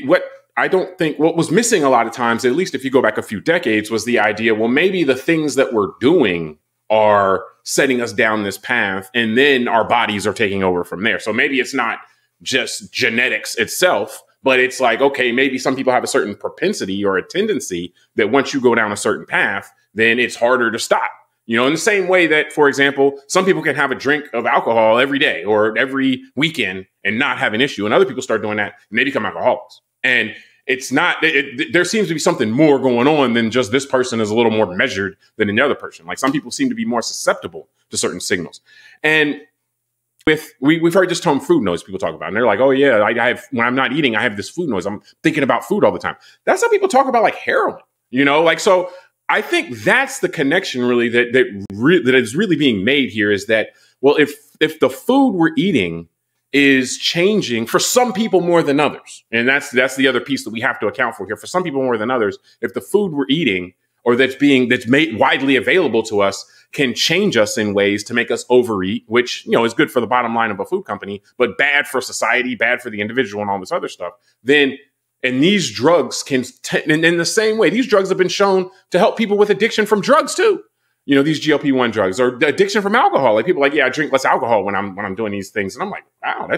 what I don't think what was missing a lot of times, at least if you go back a few decades, was the idea, well, maybe the things that we're doing are setting us down this path, and then our bodies are taking over from there. So maybe it's not just genetics itself, but it's like, okay, maybe some people have a certain propensity or a tendency that once you go down a certain path, then it's harder to stop. In the same way that, for example, some people can have a drink of alcohol every day or every weekend and not have an issue. And other people start doing that and they become alcoholics. And it's not, there seems to be something more going on than just this person is a little more measured than the other person. Like some people seem to be more susceptible to certain signals. And we've heard this term food noise people talk about, and they're like, oh yeah, I have, when I'm not eating, I have this food noise. I'm thinking about food all the time. That's how people talk about like heroin, so I think that's the connection really that is really being made here, is that, well, if the food we're eating is changing for some people more than others, and that's the other piece that we have to account for here. For some people more than others, if the food we're eating or that's made widely available to us can change us in ways to make us overeat, which, is good for the bottom line of a food company, but bad for society, bad for the individual and all this other stuff, and these drugs can, in the same way, these drugs have been shown to help people with addiction from drugs too. These GLP-1 drugs, or addiction from alcohol. Like people are like, yeah, I drink less alcohol when I'm doing these things. And I'm like, wow,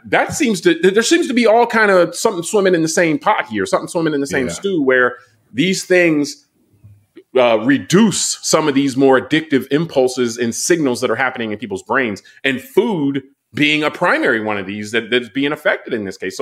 there seems to be all kind of something swimming in the same pot here, something swimming in the same stew, where these things reduce some of these more addictive impulses and signals that are happening in people's brains, and food being a primary one of these that's being affected in this case. So